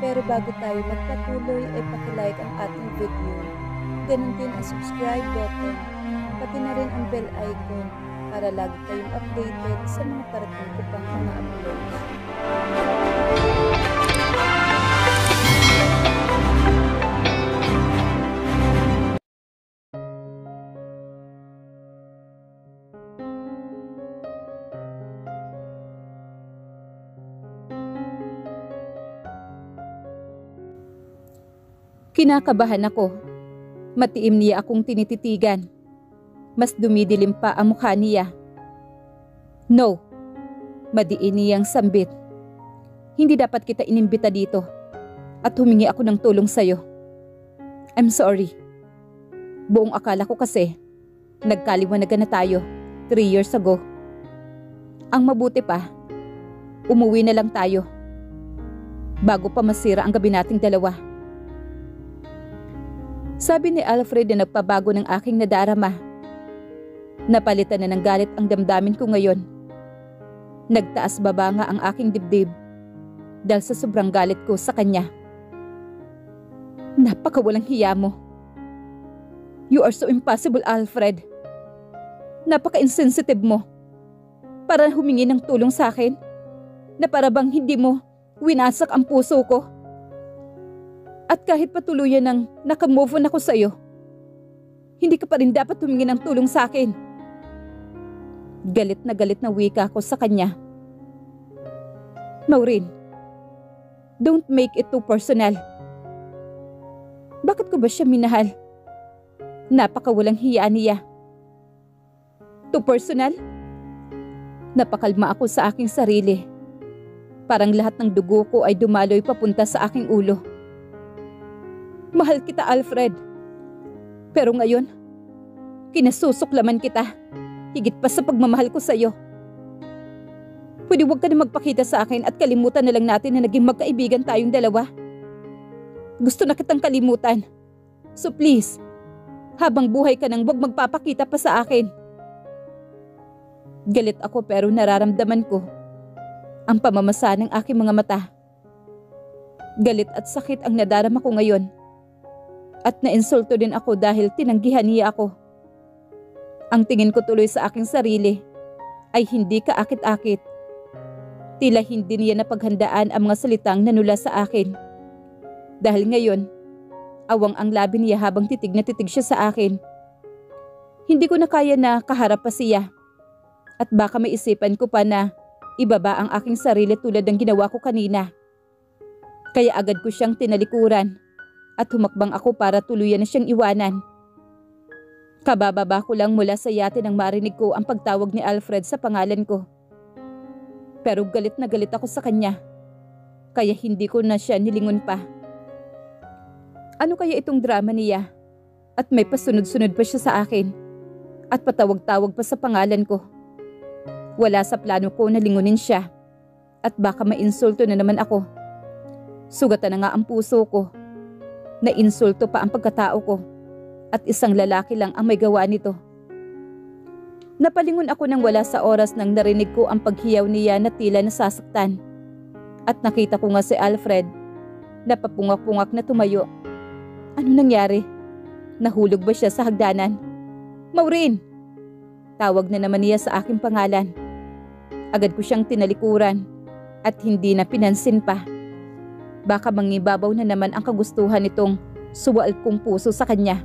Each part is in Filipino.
Pero bago tayo magpatuloy ay pakilike ang ating video. Ganun din ang subscribe button, pati na rin ang bell icon para lagi kayong updated sa mga parating ko pang mga uploads. Kinakabahan ako. Matiim niya akong tinititigan. Mas dumidilim pa ang mukha niya. No, madiin niyang sambit. Hindi dapat kita inimbita dito at humingi ako ng tulong sa'yo. I'm sorry. Buong akala ko kasi nagkaliwanagan na tayo 3 years ago. Ang mabuti pa, umuwi na lang tayo bago pa masira ang gabi nating dalawa. Sabi ni Alfred na nagpabago ng aking nadarama. Napalitan na ng galit ang damdamin ko ngayon. Nagtaas baba nga ang aking dibdib dahil sa sobrang galit ko sa kanya. Napakawalang hiya mo. You are so impossible, Alfred. Napaka-insensitive mo. Para humingi ng tulong sa akin na para bang hindi mo winasak ang puso ko. At kahit patuluyan nang nakamove on ako sa iyo, hindi ka pa rin dapat humingi ng tulong sa akin. Galit na wika ko sa kanya. Maureen, don't make it too personal. Bakit ko ba siya minahal? Napakawalang hiya niya. Too personal? Napakalma ako sa aking sarili. Parang lahat ng dugo ko ay dumaloy papunta sa aking ulo. Mahal kita, Alfred. Pero ngayon, kinasusuklaman kita. Higit pa sa pagmamahal ko sa iyo. Pwede huwag ka na magpakita sa akin at kalimutan na lang natin na naging magkaibigan tayong dalawa. Gusto na kitang kalimutan. So please, habang buhay ka nang huwag magpapakita pa sa akin. Galit ako pero nararamdaman ko ang pamamasa ng aking mga mata. Galit at sakit ang nadarama ko ngayon. At nainsulto din ako dahil tinanggihan niya ako. Ang tingin ko tuloy sa aking sarili ay hindi kaakit-akit. Tila hindi niya napaghandaan ang mga salitang nanula sa akin. Dahil ngayon, awang ang labi niya habang titig na titig siya sa akin. Hindi ko na kaya na kaharap pa siya. At baka may isipan ko pa na ibaba ang aking sarili tulad ng ginawa ko kanina. Kaya agad ko siyang tinalikuran. At humakbang ako para tuluyan na siyang iwanan. Kabababa ko lang mula sa yate nang marinig ko ang pagtawag ni Alfred sa pangalan ko. Pero galit na galit ako sa kanya. Kaya hindi ko na siya nilingon pa. Ano kaya itong drama niya? At may pasunod-sunod pa siya sa akin. At patawag-tawag pa sa pangalan ko. Wala sa plano ko na lingunin siya. At baka mainsulto na naman ako. Sugatan na nga ang puso ko. Nainsulto pa ang pagkatao ko at isang lalaki lang ang may gawa nito. Napalingon ako nang wala sa oras nang narinig ko ang paghiyaw niya na tila nasasaktan. At nakita ko nga si Alfred na papungak-pungak na tumayo. Ano nangyari? Nahulog ba siya sa hagdanan? Maureen! Tawag na naman niya sa aking pangalan. Agad ko siyang tinalikuran at hindi na pinansin pa. Baka mangibabaw na naman ang kagustuhan nitong suwaal kong puso sa kanya.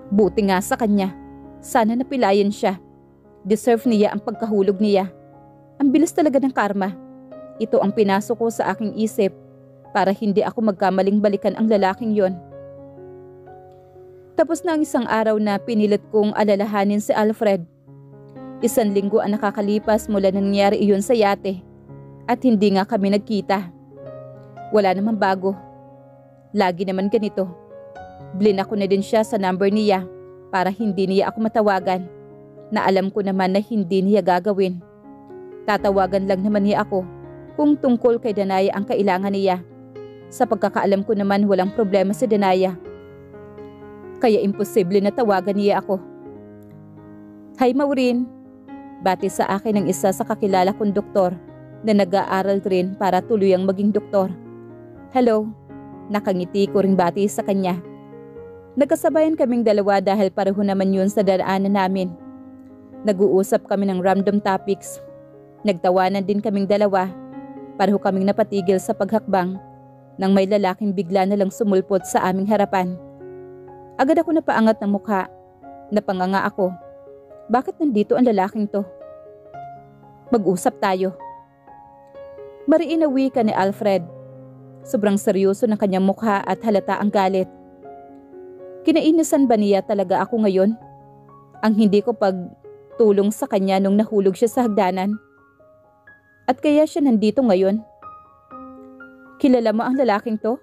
Buti nga sa kanya. Sana napilayan siya. Deserve niya ang pagkahulog niya. Ang bilis talaga ng karma. Ito ang pinasok ko sa aking isip para hindi ako magkamaling balikan ang lalaking yon. Tapos na ang isang araw na pinilit kong alalahanin si Alfred. 1 linggo ang nakakalipas mula nangyari iyon sa yate at hindi nga kami nagkita. Wala namang bago. Lagi naman ganito. Blinak ko na din siya sa number niya para hindi niya ako matawagan na alam ko naman na hindi niya gagawin. Tatawagan lang naman niya ako kung tungkol kay Danaya ang kailangan niya. Sa pagkakaalam ko naman walang problema si Danaya. Kaya imposible na tawagan niya ako. Hi Maureen, bati sa akin ng isa sa kakilala kong doktor na nag-aaral rin para tuluyang maging doktor. Hello. Nakangiti ko ring bati sa kanya. Nagkasabayan kaming dalawa dahil pareho naman yun sa daraanan namin. Nag-uusap kami ng random topics. Nagtawanan din kaming dalawa. Pareho kaming napatigil sa paghakbang nang may lalaking bigla na lang sumulpot sa aming harapan. Agad ako napaangat ng mukha. Napanganga ako. Bakit nandito ang lalaking to? Mag-usap tayo. Mariin na wika ni Alfred. Sobrang seryoso ng kanyang mukha at halata ang galit. Kinainisan ba niya talaga ako ngayon? Ang hindi ko pagtulong sa kanya nung nahulog siya sa hagdanan? At kaya siya nandito ngayon? Kilala mo ang lalaking to?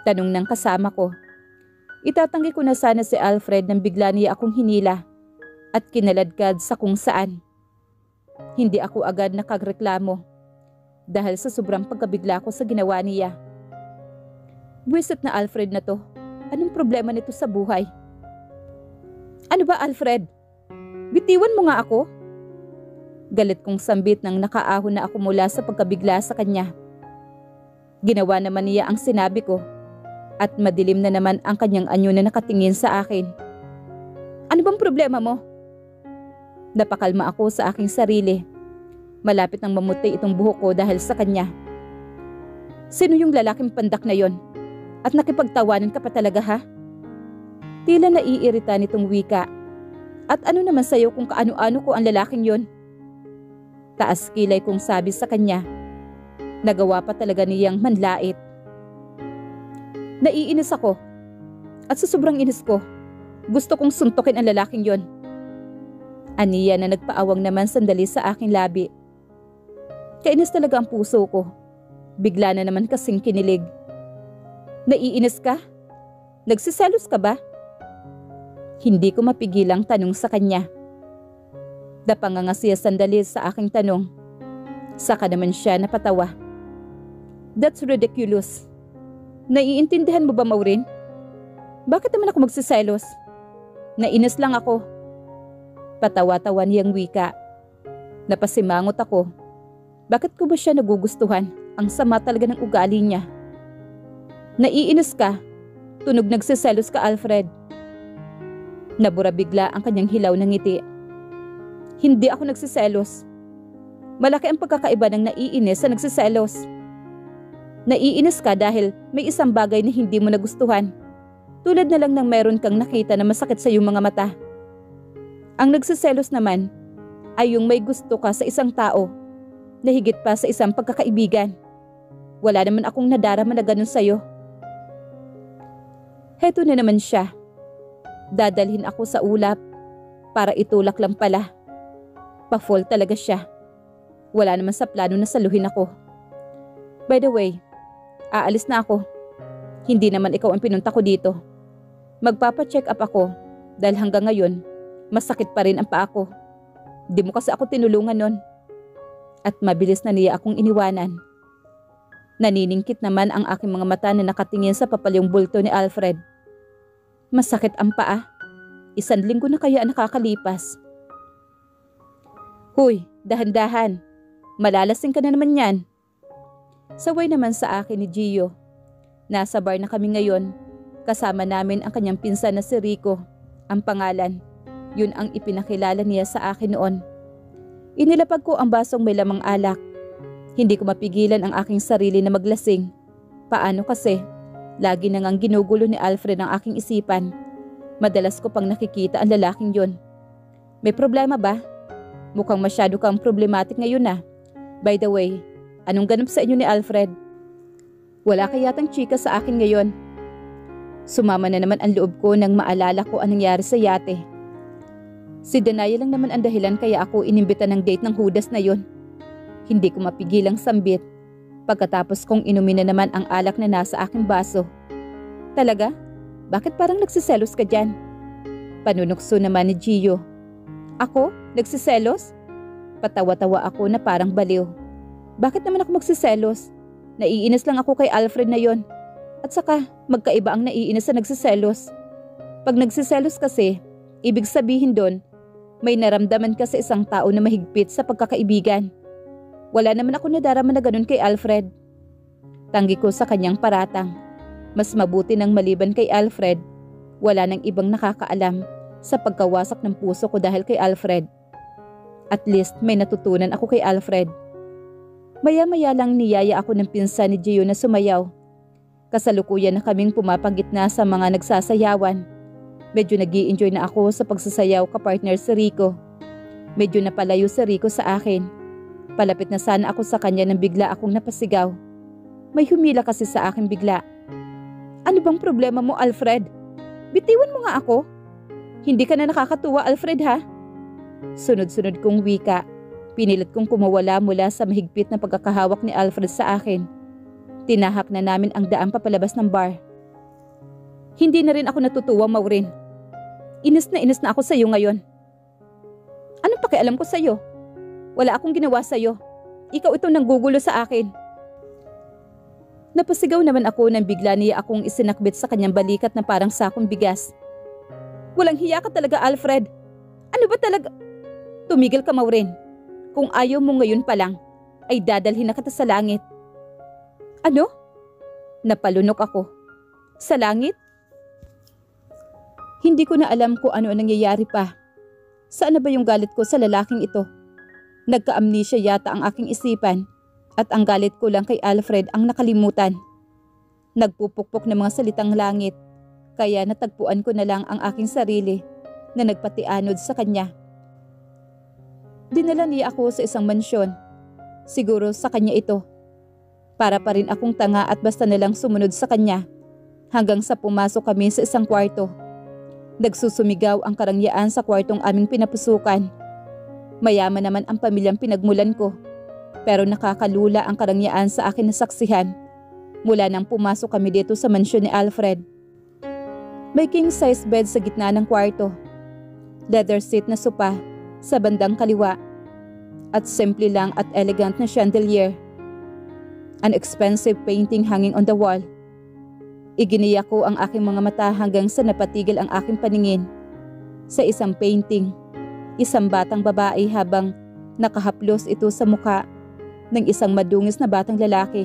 Tanong ng kasama ko. Itatanggi ko na sana si Alfred nang bigla niya akong hinila at kinaladkad sa kung saan. Hindi ako agad nakagreklamo dahil sa sobrang pagkabigla ko sa ginawa niya. Buwisit na Alfred na to. Anong problema nito sa buhay? Ano ba, Alfred? Bitiwan mo nga ako? Galit kong sambit nang nakaahon na ako mula sa pagkabigla sa kanya. Ginawa naman niya ang sinabi ko at madilim na naman ang kanyang anyo na nakatingin sa akin. Ano bang problema mo? Napakalma ako sa aking sarili. Malapit nang mamutay itong buhok ko dahil sa kanya. Sino yung lalaking pandak na yon? At nakipagtawanan ka pa talaga, ha? Tila naiirita nitong wika. At ano naman sa'yo kung kaano-ano ko ang lalaking yon? Taas kilay kong sabi sa kanya. Nagawa pa talaga niyang manlait. Naiinis ako. At sa sobrang inis ko, gusto kong suntukin ang lalaking yon. Aniya na nagpaawang naman sandali sa aking labi. Kainis talaga ang puso ko. Bigla na naman kasing kinilig. Naiinis ka? Nagsiselos ka ba? Hindi ko mapigilang tanong sa kanya. Napanganga siya sandali sa aking tanong. Saka naman siya napatawa. That's ridiculous. Naiintindihan mo ba, Maureen? Bakit naman ako magsiselos? Nainis lang ako. Patawa-tawa niyang wika. Napasimangot ako. Bakit ko ba siya nagugustuhan? Ang sama talaga ng ugali niya. Naiinis ka? Tunog nagsiselos ka, Alfred. Nabura bigla ang kanyang hilaw na ngiti. Hindi ako nagsiselos. Malaki ang pagkakaiba ng naiinis sa nagsiselos. Naiinis ka dahil may isang bagay na hindi mo nagustuhan. Tulad na lang ng meron kang nakita na masakit sa iyong mga mata. Ang nagsiselos naman ay yung may gusto ka sa isang tao na higit pa sa isang pagkakaibigan. Wala naman akong nadarama na ganun sa'yo. Heto na naman siya. Dadalhin ako sa ulap para itulak lang pala. Pa-fall talaga siya. Wala naman sa plano na saluhin ako. By the way, aalis na ako. Hindi naman ikaw ang pinunta ko dito. Magpapa-check up ako dahil hanggang ngayon, masakit pa rin ang paa ko. Di mo kasi ako tinulungan nun. At mabilis na niya akong iniwanan. Naniningkit naman ang aking mga mata na nakatingin sa papalyong bulto ni Alfred. Masakit ang paa. 1 linggo na kaya nakakalipas. Huy, dahan-dahan. Malalasing ka na naman yan. Saway naman sa akin ni Gio. Nasa bar na kami ngayon. Kasama namin ang kanyang pinsan na si Rico. Ang pangalan. Yun ang ipinakilala niya sa akin noon. Inilapag ko ang basong may lamang alak. Hindi ko mapigilan ang aking sarili na maglasing. Paano kasi? Lagi na ngang ginugulo ni Alfred ang aking isipan. Madalas ko pang nakikita ang lalaking yun. May problema ba? Mukhang masyado kang problematic ngayon na. By the way, anong ganap sa inyo ni Alfred? Wala kayatang chika sa akin ngayon. Sumama na naman ang loob ko nang maalala ko anong nangyari sa yate. Si Danaya lang naman ang dahilan kaya ako inimbita ng date ng Judas na yon. Hindi ko mapigilang sambit. Pagkatapos kong inumin na naman ang alak na nasa aking baso. Talaga? Bakit parang nagsiselos ka dyan? Panunukso naman ni Gio. Ako? Nagsiselos? Patawa-tawa ako na parang baliw. Bakit naman ako magsiselos? Naiinis lang ako kay Alfred na yon. At saka, magkaiba ang naiinis sa nagsiselos. Pag nagsiselos kasi, ibig sabihin doon, may naramdaman ka sa isang tao na mahigpit sa pagkakaibigan. Wala naman ako nadarama na ganun kay Alfred. Tanggi ko sa kanyang paratang. Mas mabuti nang maliban kay Alfred, wala nang ibang nakakaalam sa pagkawasak ng puso ko dahil kay Alfred. At least may natutunan ako kay Alfred. Maya-maya lang niyaya ako ng pinsan ni Gio na sumayaw. Kasalukuyan na kaming pumapagitna sa mga nagsasayawan. Medyo nag-i-enjoy na ako sa pagsasayaw kapartner si Rico. Medyo napalayo si Rico sa akin. Palapit na sana ako sa kanya nang bigla akong napasigaw. May humila kasi sa akin bigla. Ano bang problema mo, Alfred? Bitiwan mo nga ako. Hindi ka na nakakatuwa, Alfred, ha? Sunod-sunod kong wika. Pinilit kong kumawala mula sa mahigpit na pagkakahawak ni Alfred sa akin. Tinahak na namin ang daan papalabas ng bar. Hindi na rin ako natutuwa, Maureen. Inis na ako sa iyo ngayon. Anong pakialam ko sa iyo? Wala akong ginawa sa iyo. Ikaw itong nanggugulo sa akin. Napasigaw naman ako nang bigla niya akong isinakbit sa kanyang balikat na parang sakong bigas. Walang hiya ka talaga, Alfred. Ano ba talaga? Tumigil ka, Maureen. Kung ayaw mo ngayon pa lang, ay dadalhin na kita sa langit. Ano? Napalunok ako. Sa langit? Hindi ko na alam kung ano ang nangyayari pa. Saan na ba yung galit ko sa lalaking ito? Nagka-amnesia yata ang aking isipan. At ang galit ko lang kay Alfred ang nakalimutan. Nagpupukpok ng mga salitang langit, kaya natagpuan ko na lang ang aking sarili na nagpatianod sa kanya. Dinala niya ako sa isang mansyon. Siguro sa kanya ito. Para pa rin akong tanga at basta na lang sumunod sa kanya. Hanggang sa pumasok kami sa isang kwarto. Nagsusumigaw ang karangyaan sa kwartong aming pinapusukan. Mayaman naman ang pamilyang pinagmulan ko. Pero nakakalula ang karangyaan sa akin na saksihan mula nang pumasok kami dito sa mansyon ni Alfred. May king-size bed sa gitna ng kwarto. Leather seat na sopa sa bandang kaliwa. At simple lang at elegant na chandelier. An expensive painting hanging on the wall. Iginiya ko ang aking mga mata hanggang sa napatigil ang aking paningin. Sa isang painting, isang batang babae habang nakahaplos ito sa mukha ng isang madungis na batang lalaki.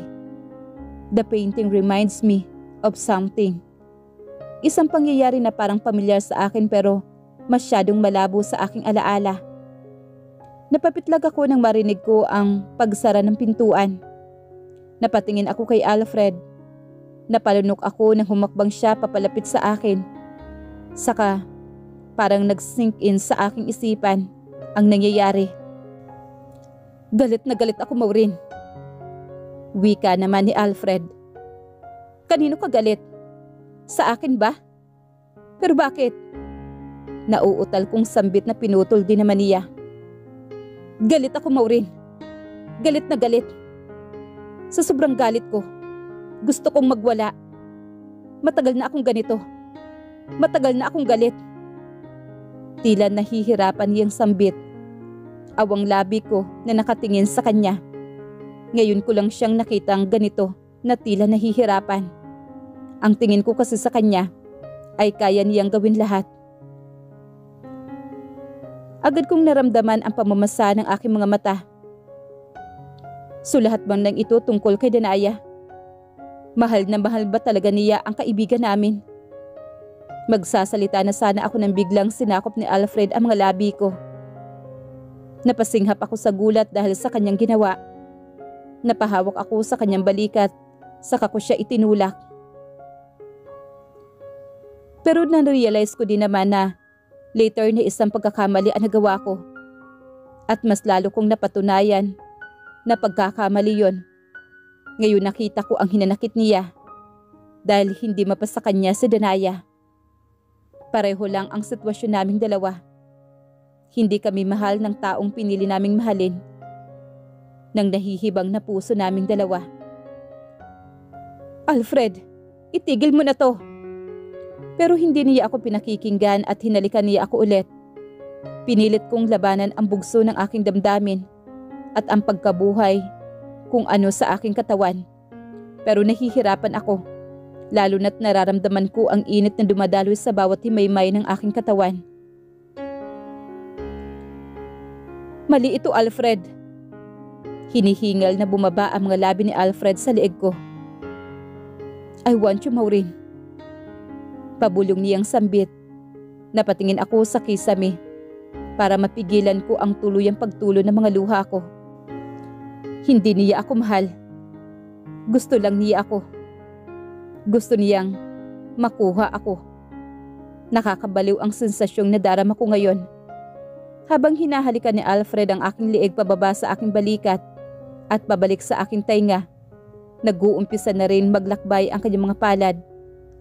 The painting reminds me of something. Isang pangyayari na parang pamilyar sa akin pero masyadong malabo sa aking alaala. Napapitlag ako nang marinig ko ang pagsara ng pintuan. Napatingin ako kay Alfred. Napalunok ako nang humakbang siya papalapit sa akin. Saka parang nag-sink in sa aking isipan ang nangyayari. Galit na galit ako, Maureen. Wika naman ni Alfred. Kanino ka galit? Sa akin ba? Pero bakit? Nauutal kong sambit na pinutol din naman niya. Galit ako, Maureen. Galit na galit. Sa sobrang galit ko, gusto kong magwala. Matagal na akong ganito. Matagal na akong galit. Tila nahihirapan niyang sambit. Awang labi ko na nakatingin sa kanya. Ngayon ko lang siyang nakitang ganito na tila nahihirapan. Ang tingin ko kasi sa kanya ay kaya niyang gawin lahat. Agad kong naramdaman ang pamamasa ng aking mga mata. So lahat bang nang ito tungkol kay Danaya? Mahal na mahal ba talaga niya ang kaibigan namin? Magsasalita na sana ako nang biglang sinakop ni Alfred ang mga labi ko. Napasinghap ako sa gulat dahil sa kanyang ginawa. Napahawak ako sa kanyang balikat, saka ko siya itinulak. Pero na-realize ko din naman na later na isang pagkakamali ang nagawa ko. At mas lalo kong napatunayan na pagkakamali yon. Ngayon nakita ko ang hinanakit niya dahil hindi mapasa kanya si Danaya. Pareho lang ang sitwasyon naming dalawa. Hindi kami mahal ng taong pinili naming mahalin. Nang nahihibang na puso naming dalawa. Alfred, itigil mo na to. Pero hindi niya ako pinakikinggan at hinalikan niya ako ulit. Pinilit kong labanan ang bugso ng aking damdamin at ang pagkabuhay kung ano sa aking katawan. Pero nahihirapan ako, lalo na't nararamdaman ko ang init na dumadaloy sa bawat himaymay ng aking katawan. Mali ito, Alfred. Hinihingal na bumaba ang mga labi ni Alfred sa leeg ko. I want you, Maureen. Pabulong niyang sambit. Napatingin ako sa kisame para mapigilan ko ang tuluyang pagtulo ng mga luha ko. Hindi niya ako mahal. Gusto lang niya ako. Gusto niyang makuha ako. Nakakabaliw ang sensasyong nadarama ko ngayon. Habang hinahalikan ni Alfred ang aking liig pababa sa aking balikat at pabalik sa aking tainga, nag-uumpisa na rin maglakbay ang kanyang mga palad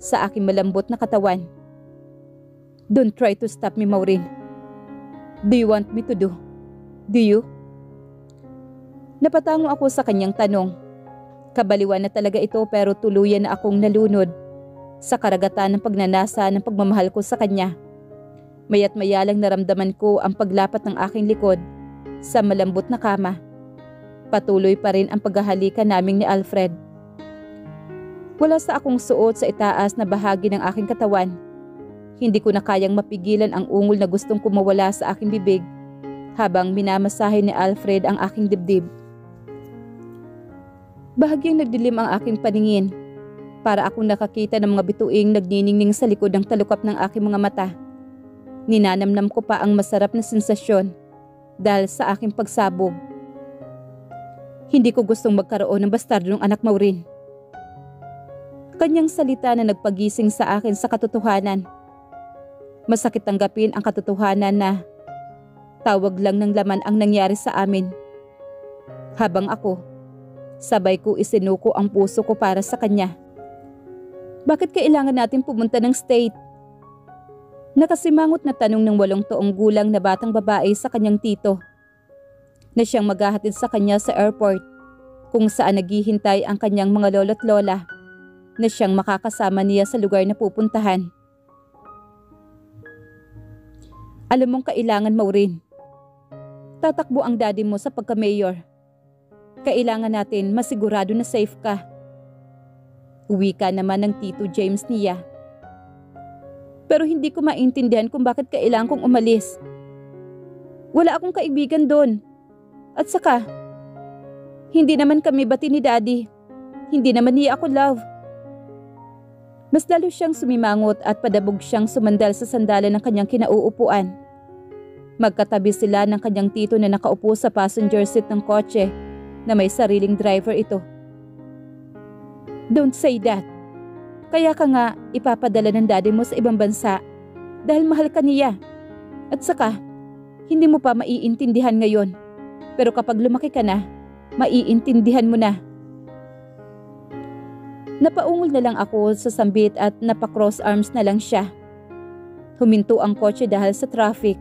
sa aking malambot na katawan. Don't try to stop me, Maureen. Do you want me to do? Do you? Napatango ako sa kanyang tanong. Kabaliwan na talaga ito pero tuluyan na akong nalunod sa karagatan ng pagnanasa ng pagmamahal ko sa kanya. Maya't maya lang naramdaman ko ang paglapat ng aking likod sa malambot na kama. Patuloy pa rin ang paghahalikan naming ni Alfred. Wala sa akong suot sa itaas na bahagi ng aking katawan. Hindi ko na kayang mapigilan ang ungol na gustong kumawala sa aking bibig habang minamasahe ni Alfred ang aking dibdib. Bahagyang nagdilim ang aking paningin para akong nakakita ng mga bituing nagniningning sa likod ng talukap ng aking mga mata. Ninanamnam ko pa ang masarap na sensasyon dahil sa aking pagsabog. Hindi ko gustong magkaroon ng bastardong anak, Maureen. Kanyang salita na nagpagising sa akin sa katotohanan. Masakit tanggapin ang katotohanan na tawag lang ng laman ang nangyari sa amin. Habang ako, sabay ko isinuko ang puso ko para sa kanya. Bakit kailangan natin pumunta ng state? Nakasimangot na tanong ng 8 taong gulang na batang babae sa kanyang tito na siyang maghahatid sa kanya sa airport kung saan naghihintay ang kanyang mga lolo't lola na siyang makakasama niya sa lugar na pupuntahan. Alam mong kailangan, Maureen. Tatakbo ang daddy mo sa pagka-mayor. Kailangan natin masigurado na safe ka. Wika naman ng Tito James niya. Pero hindi ko maintindihan kung bakit kailangan kong umalis. Wala akong kaibigan doon. At saka, hindi naman kami bati ni daddy. Hindi naman niya ako love. Mas lalo siyang sumimangot at padabog siyang sumandal sa sandalan ng kanyang kinauupuan. Magkatabi sila ng kanyang tito na nakaupo sa passenger seat ng kotse na may sariling driver ito. Don't say that. Kaya ka nga ipapadala ng daddy mo sa ibang bansa dahil mahal ka niya. At saka, hindi mo pa maiintindihan ngayon. Pero kapag lumaki ka na, maiintindihan mo na. Napaungol na lang ako sa sambit at napakross arms na lang siya. Huminto ang kotse dahil sa traffic.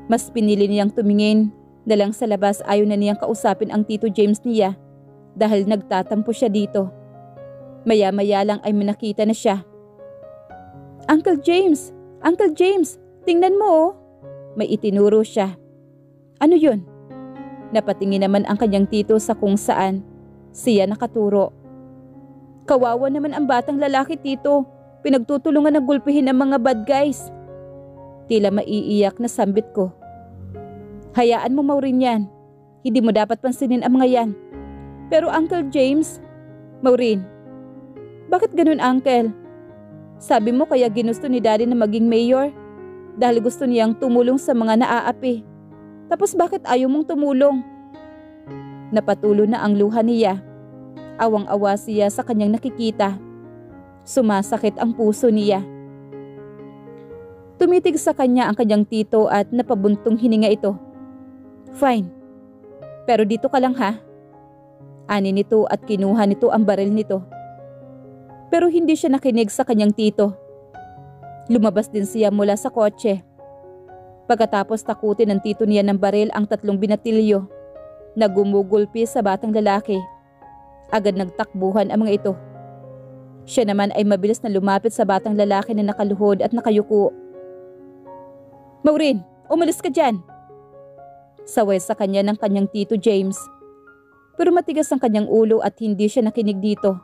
Mas pinili niyang tumingin na lang sa labas, ayaw na niyang kausapin ang Tito James niya dahil nagtatampo siya dito. Maya-maya lang ay manakita na siya. Uncle James! Uncle James! Tingnan mo oh! May itinuro siya. Ano yun? Napatingin naman ang kanyang tito sa kung saan siya nakaturo. Kawawa naman ang batang lalaki, tito. Pinagtutulungan na gulpihin ng mga bad guys. Tila maiiyak na sambit ko. Hayaan mo, Maureen, yan. Hindi mo dapat pansinin ang mga yan. Pero Uncle James, Maureen, bakit ganun, Uncle? Sabi mo kaya ginusto ni Daddy na maging mayor dahil gusto niyang tumulong sa mga naaapi. Tapos bakit ayaw mong tumulong? Napatulo na ang luha niya. Awang-awa siya sa kanyang nakikita. Sumasakit ang puso niya. Tumitig sa kanya ang kanyang tito at napabuntong hininga ito. Fine. Pero dito ka lang ha. Ani nito at kinuha nito ang baril nito. Pero hindi siya nakinig sa kanyang tito. Lumabas din siya mula sa kotse. Pagkatapos takutin ng tito niya ng baril ang 3 binatilyo na gumugulpi sa batang lalaki. Agad nagtakbuhan ang mga ito. Siya naman ay mabilis na lumapit sa batang lalaki na nakaluhod at nakayuko. Maureen, umalis ka dyan! Saway sa kanya ng kanyang Tito James. Pero matigas ang kanyang ulo at hindi siya nakinig dito.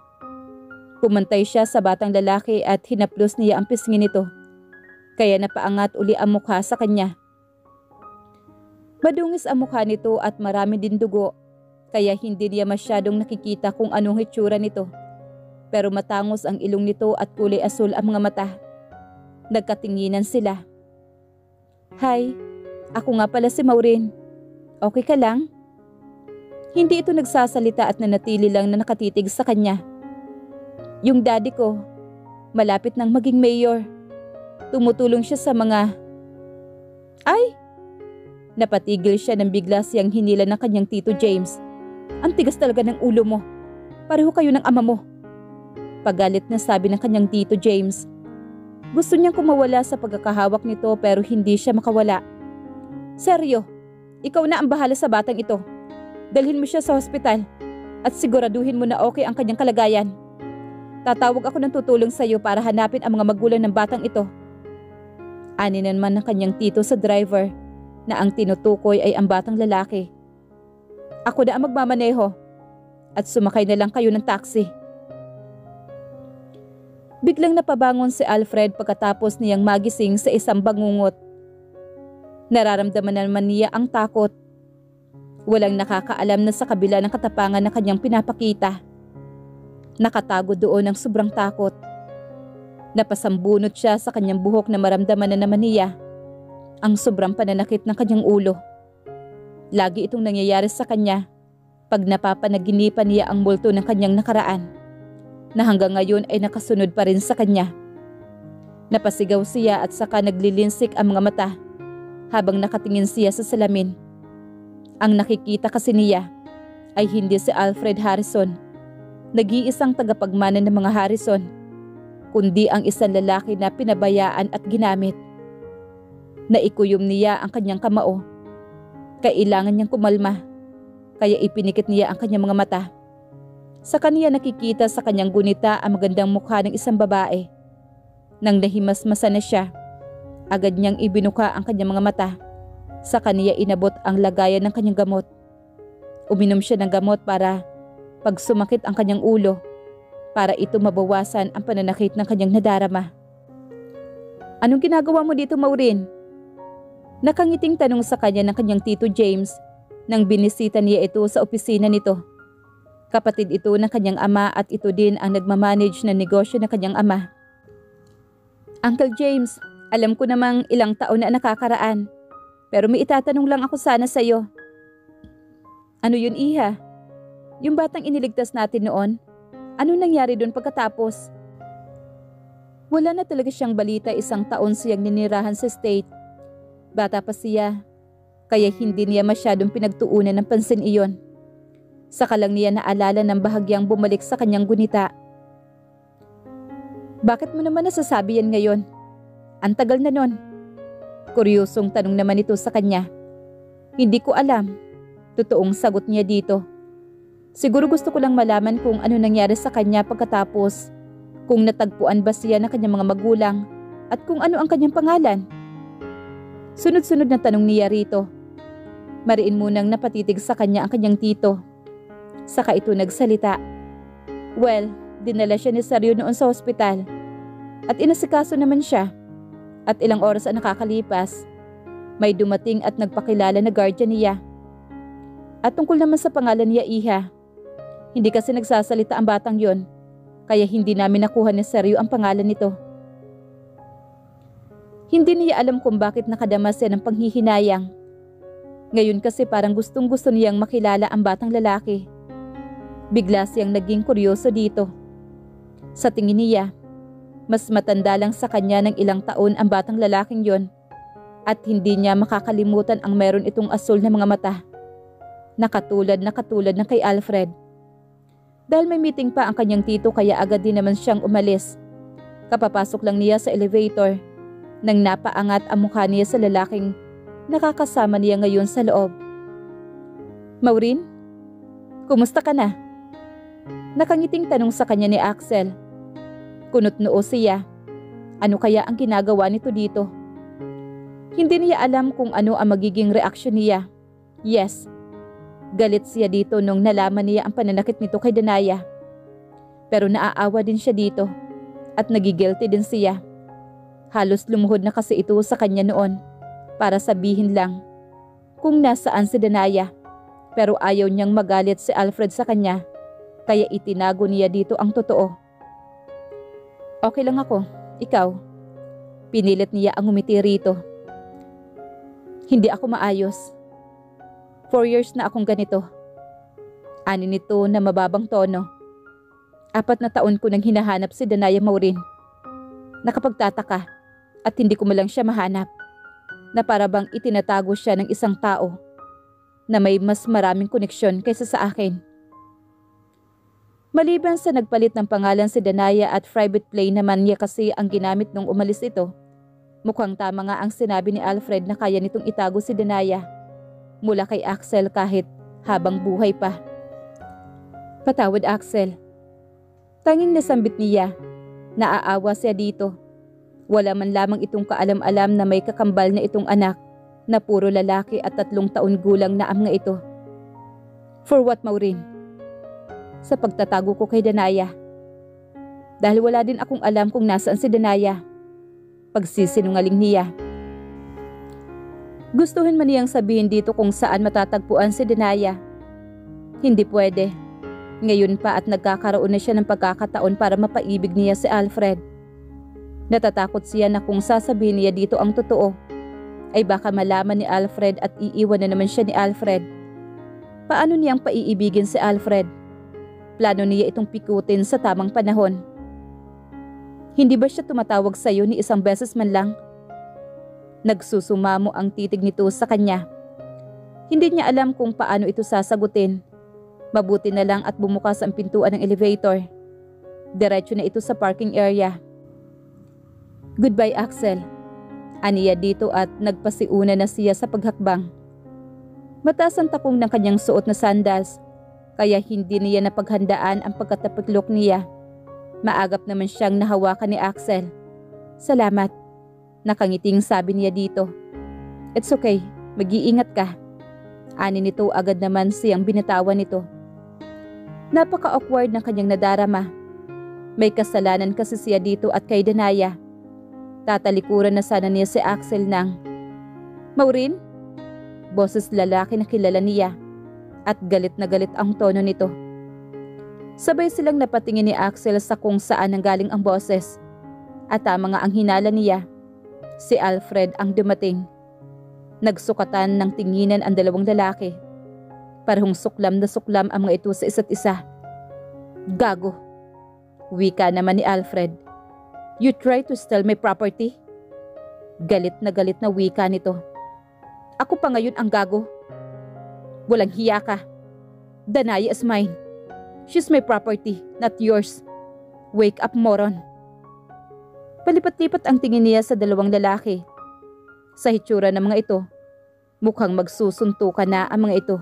Pumantay siya sa batang lalaki at hinaplos niya ang pisngin nito. Kaya napaangat uli ang mukha sa kanya. Madungis ang mukha nito at marami din dugo. Kaya hindi niya masyadong nakikita kung anong hitsura nito. Pero matangos ang ilong nito at kulay asul ang mga mata. Nagkatinginan sila. Hi, ako nga pala si Maureen. Okay ka lang? Hindi ito nagsasalita at nanatili lang na nakatitig sa kanya. Yung daddy ko, malapit nang maging mayor. Tumutulong siya sa mga... Ay! Napatigil siya nang bigla siyang hinila ng kanyang tito James. Ang tigas talaga ng ulo mo. Pareho kayo ng ama mo. Pagalit na sabi ng kanyang tito James. Gusto niyang kumawala sa pagkakahawak nito pero hindi siya makawala. Seryo, ikaw na ang bahala sa batang ito. Dalhin mo siya sa hospital at siguraduhin mo na okay ang kanyang kalagayan. Tatawag ako ng tutulong sa iyo para hanapin ang mga magulang ng batang ito. Ani naman ng kanyang tito sa driver na ang tinutukoy ay ang batang lalaki. Ako na ang magmamaneho at sumakay na lang kayo ng taxi. Biglang napabangon si Alfred pagkatapos niyang magising sa isang bangungot. Nararamdaman naman niya ang takot. Walang nakakaalam na sa kabila ng katapangan na kanyang pinapakita. Nakatago doon ang sobrang takot. Napasambunot siya sa kanyang buhok na maramdaman na naman niya ang sobrang pananakit ng kanyang ulo. Lagi itong nangyayari sa kanya pag napapanaginipan niya ang multo ng kanyang nakaraan na hanggang ngayon ay nakasunod pa rin sa kanya. Napasigaw siya at saka naglilinsik ang mga mata habang nakatingin siya sa salamin. Ang nakikita kasi niya ay hindi si Alfred Harrison, nag-iisang tagapagmana ng mga Harrison, kundi ang isang lalaki na pinabayaan at ginamit. Naikuyom niya ang kanyang kamao. Kailangan niyang kumalma, kaya ipinikit niya ang kanyang mga mata. Sa kanya nakikita sa kanyang gunita ang magandang mukha ng isang babae. Nang nahimasmasa na siya, agad niyang ibinuka ang kanyang mga mata. Sa kanya inabot ang lagayan ng kanyang gamot. Uminom siya ng gamot para pag sumakit ang kanyang ulo, para ito mabawasan ang pananakit ng kanyang nadarama. Anong ginagawa mo dito, Maureen? Nakangiting tanong sa kanya ng kanyang tito James nang binisita niya ito sa opisina nito. Kapatid ito ng kanyang ama at ito din ang nagmamanage ng negosyo ng kanyang ama. Uncle James, alam ko namang ilang taon na nakakaraan, pero may itatanong lang ako sana sa iyo. Ano yun, Iha? Yung batang iniligtas natin noon, ano nangyari doon pagkatapos? Wala na talaga siyang balita, 1 taon siyang ninirahan sa state. Bata pa siya, kaya hindi niya masyadong pinagtuunan ng pansin iyon. Saka lang niya naalala ng bahagyang bumalik sa kanyang gunita. Bakit mo naman nasasabi yan ngayon? Ang tagal na nun. Kuryosong tanong naman ito sa kanya. Hindi ko alam. Totoong sagot niya dito. Siguro gusto ko lang malaman kung ano nangyari sa kanya pagkatapos, kung natagpuan ba siya ng kanyang mga magulang, at kung ano ang kanyang pangalan. Sunod-sunod na tanong niya rito. Mariin munang napatitig sa kanya ang kanyang tito. Saka ito nagsalita. Well, dinala siya ni Sergio noon sa hospital. At inasikaso naman siya. At ilang oras ang nakakalipas, may dumating at nagpakilala na guardian niya. At tungkol naman sa pangalan niya, Iha, hindi kasi nagsasalita ang batang yon, kaya hindi namin nakuha ni Sergio ang pangalan nito. Hindi niya alam kung bakit nakadama siya ng panghihinayang. Ngayon kasi parang gustong-gusto niyang makilala ang batang lalaki. Bigla siyang naging kuryoso dito. Sa tingin niya, mas matanda lang sa kanya ng ilang taon ang batang lalaking yon, at hindi niya makakalimutan ang meron itong asul na mga mata. Nakatulad ng kay Alfred. Dahil may meeting pa ang kanyang tito kaya agad din naman siyang umalis. Kapapasok lang niya sa elevator nang napaangat ang mukha niya sa lalaking nakakasama niya ngayon sa loob. Maureen, kumusta ka na? Nakangiting tanong sa kanya ni Axel. Kunot-noo siya. Ano kaya ang ginagawa nito dito? Hindi niya alam kung ano ang magiging reaksyon niya. Yes, galit siya dito nung nalaman niya ang pananakit nito kay Danaya. Pero naaawa din siya dito at nagigilty din siya. Halos lumuhod na kasi ito sa kanya noon para sabihin lang kung nasaan si Danaya. Pero ayaw niyang magalit si Alfred sa kanya, kaya itinago niya dito ang totoo. Okay lang ako. Ikaw? Pinilit niya ang ngumiti rito. Hindi ako maayos. 4 years na akong ganito. Ani nito na mababang tono. 4 na taon ko nang hinahanap si Danaya Maureen. Nakapagtataka at hindi ko malang siya mahanap. Na para bang itinatago siya ng isang tao na may mas maraming koneksyon kaysa sa akin. Maliban sa nagpalit ng pangalan si Danaya at private plane naman niya kasi ang ginamit nung umalis ito, mukhang tama nga ang sinabi ni Alfred na kaya nitong itago si Danaya mula kay Axel kahit habang buhay pa. Patawad, Axel. Tanging nasambit niya. Naaawa siya dito. Wala man lamang itong kaalam-alam na may kakambal na itong anak na puro lalaki at 3 taon gulang na ama ito. For what, Maureen? Sa pagtatago ko kay Danaya. Dahil wala din akong alam kung nasaan si Danaya. Pagsisinungaling niya. Gustuhin man niyang sabihin dito kung saan matatagpuan si Danaya. Hindi pwede. Ngayon pa at nagkakaroon na siya ng pagkakataon para mapaibig niya si Alfred. Natatakot siya na kung sasabihin niya dito ang totoo, ay baka malaman ni Alfred at iiwan na naman siya ni Alfred. Paano niyang paiibigin si Alfred? Plano niya itong pikutin sa tamang panahon. Hindi ba siya tumatawag sa iyo ni isang beses man lang? Nagsusumamo ang titig nito sa kanya. Hindi niya alam kung paano ito sasagutin. Mabuti na lang at bumukas ang pintuan ng elevator. Diretso na ito sa parking area. Goodbye, Axel. Aniya dito at nagpasiuna na siya sa paghakbang. Mataas ang takong ng kanyang suot na sandals, kaya hindi niya napaghandaan ang pagkatapiklok niya. Maagap naman siyang nahawakan ni Axel. Salamat. Nakangiting sabi niya dito. It's okay, mag-iingat ka. Ani nito agad naman siyang binitawan nito. Napaka-awkward ng kanyang nadarama. May kasalanan kasi siya dito at kay Danaya. Tatalikuran na sana niya si Axel ng, Maureen? Boses lalaki na kilala niya at galit na galit ang tono nito. Sabay silang napatingin ni Axel sa kung saan nanggaling ang boses. At tama nga ang hinala niya. Si Alfred ang dumating. Nagsukatan ng tinginan ang 2 lalaki. Parehong suklam na suklam ang mga ito sa isa't isa. Gago. Wika naman ni Alfred. You try to steal my property? Galit na wika nito. Ako pa ngayon ang gago. Walang hiya ka. Danaya is mine. She's my property, not yours. Wake up, moron. Palipat-lipat ang tingin niya sa 2 lalaki. Sa hitsura ng mga ito, mukhang magsusuntukan na ang mga ito.